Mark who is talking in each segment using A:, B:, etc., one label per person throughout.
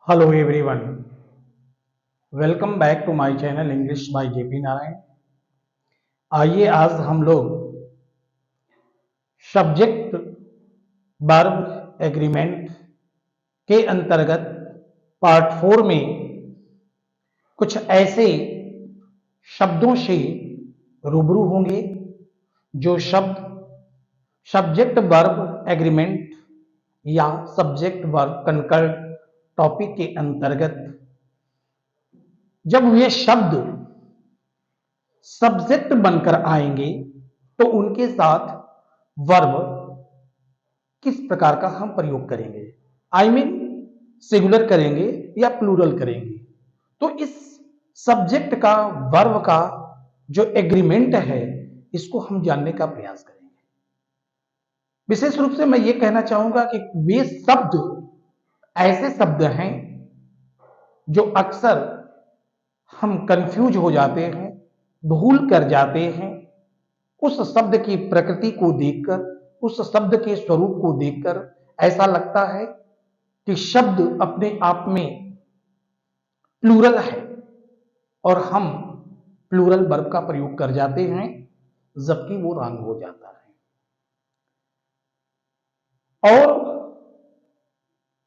A: Hello everyone, welcome back to my channel English by JP Narayan. आइए आज हम लोग सब्जेक्ट वर्ब एग्रीमेंट के अंतर्गत पार्ट 4 में कुछ ऐसे शब्दों से रूबरू होंगे जो शब्द सब्जेक्ट वर्ब एग्रीमेंट या सब्जेक्ट वर्ब कंकर्ड टॉपिक के अंतर्गत जब वे शब्द सब्जेक्ट बनकर आएंगे तो उनके साथ वर्ब किस प्रकार का हम प्रयोग करेंगे। आई मीन सिंगुलर करेंगे या प्लूरल करेंगे। तो इस सब्जेक्ट का वर्ब का जो एग्रीमेंट है इसको हम जानने का प्रयास करेंगे। विशेष रूप से मैं ये कहना चाहूंगा कि वे शब्द ऐसे शब्द हैं जो अक्सर हम कंफ्यूज हो जाते हैं, भूल कर जाते हैं। उस शब्द की प्रकृति को देखकर, उस शब्द के स्वरूप को देखकर ऐसा लगता है कि शब्द अपने आप में प्लूरल है और हम प्लूरल वर्ब का प्रयोग कर जाते हैं, जबकि वो रॉन्ग हो जाता है। और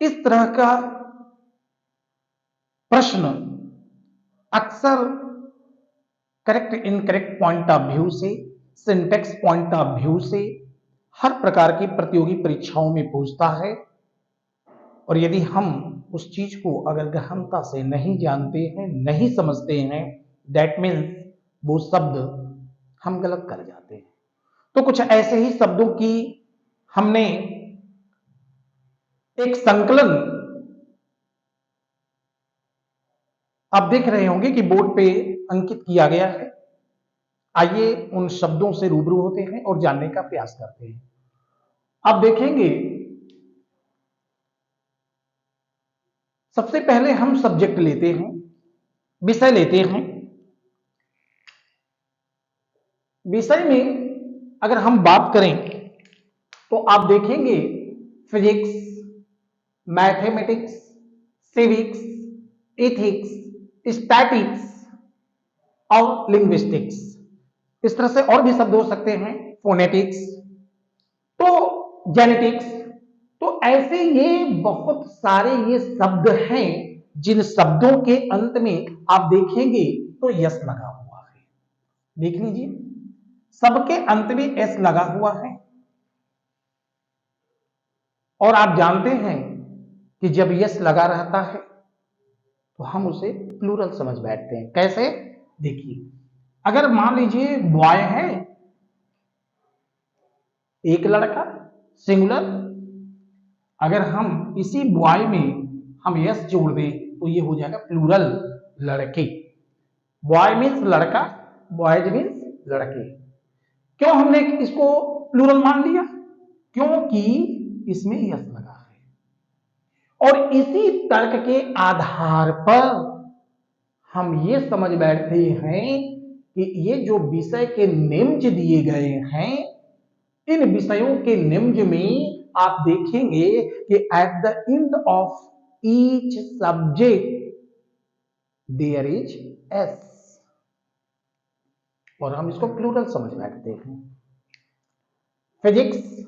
A: इस तरह का प्रश्न अक्सर correct incorrect point of view से, सिंटेक्स पॉइंट ऑफ व्यू से हर प्रकार की प्रतियोगी परीक्षाओं में पूछता है। और यदि हम उस चीज को अगर गहनता से नहीं जानते हैं, नहीं समझते हैं, दैट मीन्स वो शब्द हम गलत कर जाते हैं। तो कुछ ऐसे ही शब्दों की हमने एक संकलन आप देख रहे होंगे कि बोर्ड पे अंकित किया गया है। आइए उन शब्दों से रूबरू होते हैं और जानने का प्रयास करते हैं। आप देखेंगे सबसे पहले हम सब्जेक्ट लेते हैं, विषय लेते हैं। विषय में अगर हम बात करें तो आप देखेंगे physics, mathematics, civics, ethics, statics और लिंग्विस्टिक्स। इस तरह से और भी शब्द हो सकते हैं, फोनेटिक्स, तो जेनेटिक्स। तो ऐसे ये बहुत सारे ये शब्द हैं जिन शब्दों के अंत में आप देखेंगे तो यस लगा हुआ है। देख लीजिए, सबके अंत में एस लगा हुआ है। और आप जानते हैं कि जब यस लगा रहता है तो हम उसे प्लूरल समझ बैठते हैं। कैसे? देखिए, अगर मान लीजिए बॉय है, एक लड़का, सिंगुलर, अगर हम इसी बॉय में हम यस जोड़ दें तो ये हो जाएगा प्लूरल, लड़के। बॉय मीन्स लड़का, बॉयज मीन्स लड़के। क्यों हमने इसको प्लूरल मान लिया? क्योंकि इसमें यस लगा है। और इसी तर्क के आधार पर हम ये समझ बैठते हैं कि ये जो विषय के निम्न दिए गए हैं, इन विषयों के निम्न में आप देखेंगे कि at the end of each subject there is S, और हम इसको प्लूरल समझ बैठते हैं। फिजिक्स,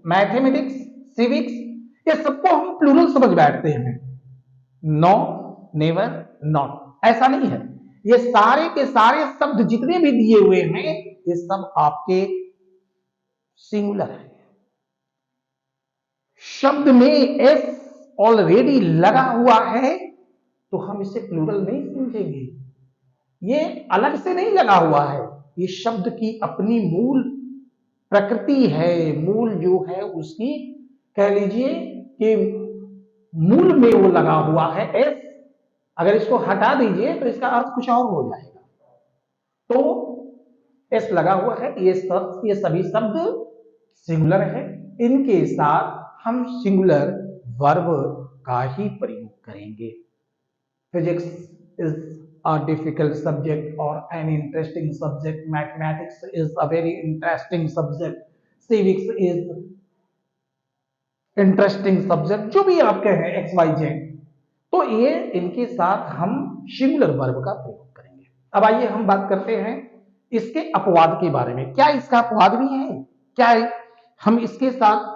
A: मैथमेटिक्स, सिविक्स, ये सबको हम प्लूरल समझ बैठते हैं। नो, नेवर, नॉट, ऐसा नहीं है। ये सारे के सारे शब्द जितने भी दिए हुए हैं ये सब आपके सिंगुलर है। शब्द में एस ऑलरेडी लगा हुआ है तो हम इसे प्लूरल नहीं समझेंगे। ये अलग से नहीं लगा हुआ है, ये शब्द की अपनी मूल प्रकृति है, मूल जो है उसकी कह लीजिए कि मूल में वो लगा हुआ है एस। अगर इसको हटा दीजिए तो इसका अर्थ कुछ और हो जाएगा। तो एस लगा हुआ है, ये सभी शब्द सिंगुलर है। इनके साथ हम सिंगुलर वर्ब का ही प्रयोग करेंगे। Physics is a difficult subject or an interesting subject. Mathematics is a very interesting subject. Civics is interesting subject. जो भी आप कहें XYZ, तो ये इनके साथ हम सिंगुलर वर्ब का प्रयोग करेंगे। अब आइए हम बात करते हैं इसके अपवाद के बारे में। क्या इसका अपवाद भी है? क्या हम इसके साथ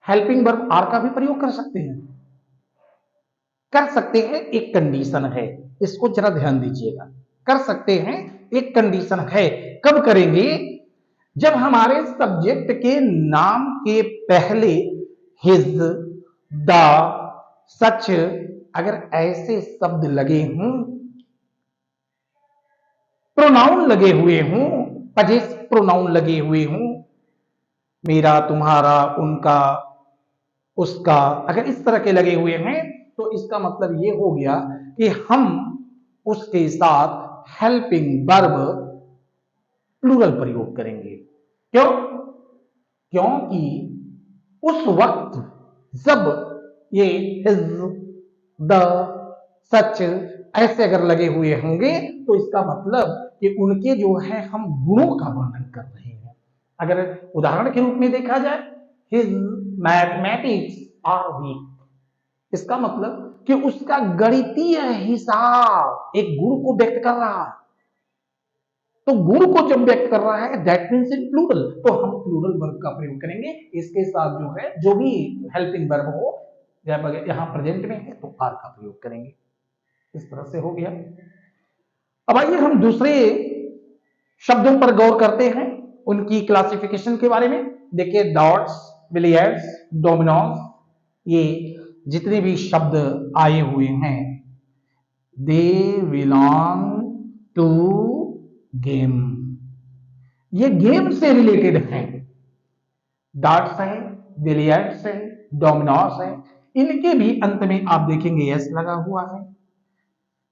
A: हेल्पिंग वर्ब आर का भी प्रयोग कर सकते हैं? कर सकते हैं, एक कंडीशन है, इसको जरा ध्यान दीजिएगा। कर सकते हैं, एक कंडीशन है। कब करेंगे? जब हमारे सब्जेक्ट के नाम के पहले हिज, द, सच अगर ऐसे शब्द लगे हों, प्रोनाउन लगे हुए हों, पजेसिव प्रोनाउन लगे हुए हों, मेरा, तुम्हारा, उनका, उसका, अगर इस तरह के लगे हुए हैं तो इसका मतलब ये हो गया कि हम उसके साथ हेल्पिंग वर्ब प्लूरल प्रयोग करेंगे। क्यों? क्योंकि उस वक्त जब ये हिज, द, सच ऐसे अगर लगे हुए होंगे तो इसका मतलब कि उनके जो है हम गुणों का वर्णन कर रहे हैं। अगर उदाहरण के रूप में देखा जाए, हिज मैथमेटिक्स आर वीक, इसका मतलब कि उसका गणितीय हिसाब एक गुण को व्यक्त कर रहा है। तो गुण को जब व्यक्त कर रहा है दैट मीन्स इन प्लूरल, तो हम प्लूरल वर्ब का प्रयोग करेंगे। इसके साथ जो है जो भी हेल्पिंग वर्ब हो यहां प्रेजेंट में है तो आर का प्रयोग करेंगे। इस तरह से हो गया। अब आइए हम दूसरे शब्दों पर गौर करते हैं, उनकी क्लासिफिकेशन के बारे में। देखिए, डॉट्स, बिलियर्ड्स, डोमिनोज, ये जितने भी शब्द आए हुए हैं दे बिलोंग टू गेम, ये गेम से रिलेटेड हैं। डार्ट्स है, बिलियर्ड्स है, डोमिनोज है, इनके भी अंत में आप देखेंगे यस लगा हुआ है,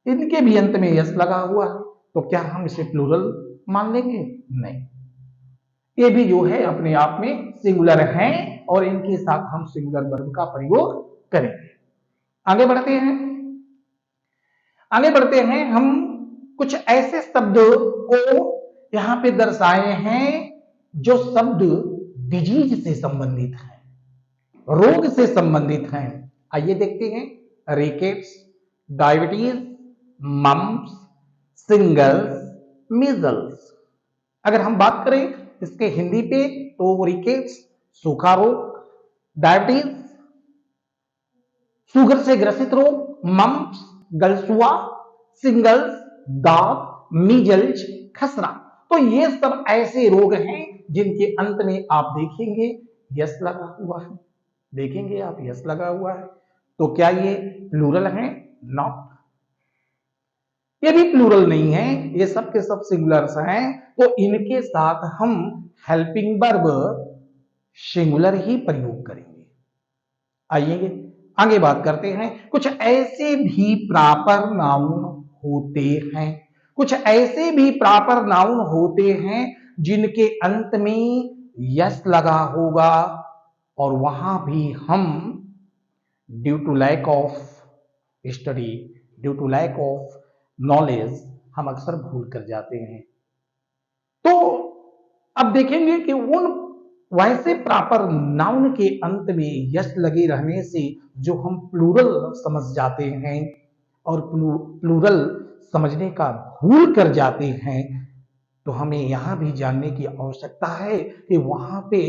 A: इनके भी अंत में यस लगा हुआ है। तो क्या हम इसे प्लूरल मान लेंगे? नहीं, ये भी जो है अपने आप में सिंगुलर हैं और इनके साथ हम सिंगुलर वर्ब का प्रयोग करेंगे। आगे बढ़ते हैं, आगे बढ़ते हैं। हम कुछ ऐसे शब्द को यहां पे दर्शाए हैं जो शब्द डिजीज से संबंधित हैं, रोग से संबंधित हैं। आइए देखते हैं, rickets, diabetes, mumps, shingles, measles. अगर हम बात करें इसके हिंदी पे तो रिकेट्स सूखा रोग, डायबिटीज शुगर से ग्रसित रोग, मम्स गलसुआ, सिंगल्स दाग, मीजल्स खसरा। तो ये सब ऐसे रोग हैं जिनके अंत में आप देखेंगे यस लगा हुआ है, देखेंगे आप यस लगा हुआ है। तो क्या ये प्लूरल है? नॉट, ये भी प्लूरल नहीं है, ये सब के सब सिंगुलर्स हैं। तो इनके साथ हम हेल्पिंग वर्ब सिंगुलर ही प्रयोग करेंगे। आइए आगे बात करते हैं। कुछ ऐसे भी प्रॉपर नाउन होते हैं, कुछ ऐसे भी प्रॉपर नाउन होते हैं जिनके अंत में यस लगा होगा और वहां भी हम due to lack of study, due to lack of knowledge हम अक्सर भूल कर जाते हैं। तो अब देखेंगे कि उन वैसे प्रॉपर नाउन के अंत में यस लगे रहने से जो हम प्लूरल समझ जाते हैं और प्लूरल समझने का भूल कर जाते हैं, तो हमें यहां भी जानने की आवश्यकता है कि वहां पे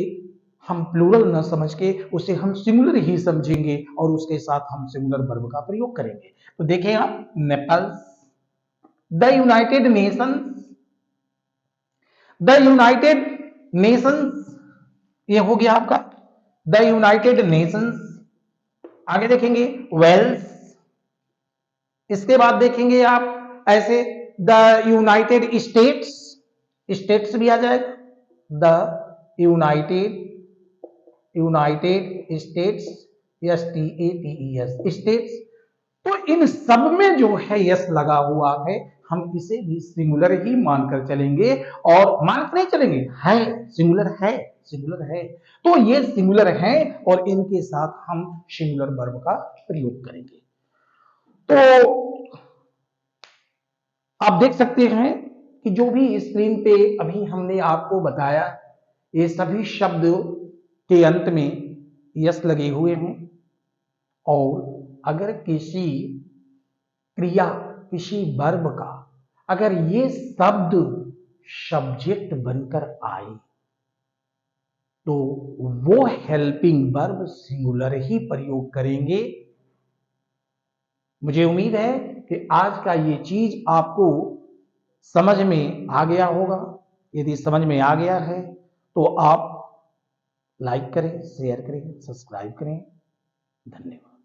A: हम प्लूरल न समझ के उसे हम सिंगुलर ही समझेंगे और उसके साथ हम सिंगुलर वर्ब का प्रयोग करेंगे। तो देखें आप, Naples, the United Nations, the United Nations, ये हो गया आपका द यूनाइटेड नेशंस। आगे देखेंगे वेल्स, इसके बाद देखेंगे आप ऐसे द यूनाइटेड स्टेट्स, स्टेट्स भी आ जाएगा, the United states, STATES states. तो इन सब में जो है यस लगा हुआ है, हम इसे भी सिंगुलर ही मानकर चलेंगे और मानकर नहीं चलेंगे, है सिंगुलर है, सिंगुलर है। तो ये सिंगुलर है और इनके साथ हम सिंगुलर वर्ब का प्रयोग करेंगे। तो आप देख सकते हैं कि जो भी स्क्रीन पे अभी हमने आपको बताया, ये सभी शब्द के अंत में यस लगे हुए हैं और अगर किसी क्रिया, किसी वर्ब का अगर ये शब्द सब्जेक्ट बनकर आए तो वो हेल्पिंग वर्ब सिंगुलर ही प्रयोग करेंगे। मुझे उम्मीद है कि आज का ये चीज आपको समझ में आ गया होगा। यदि समझ में आ गया है तो आप लाइक करें, शेयर करें, सब्सक्राइब करें। धन्यवाद।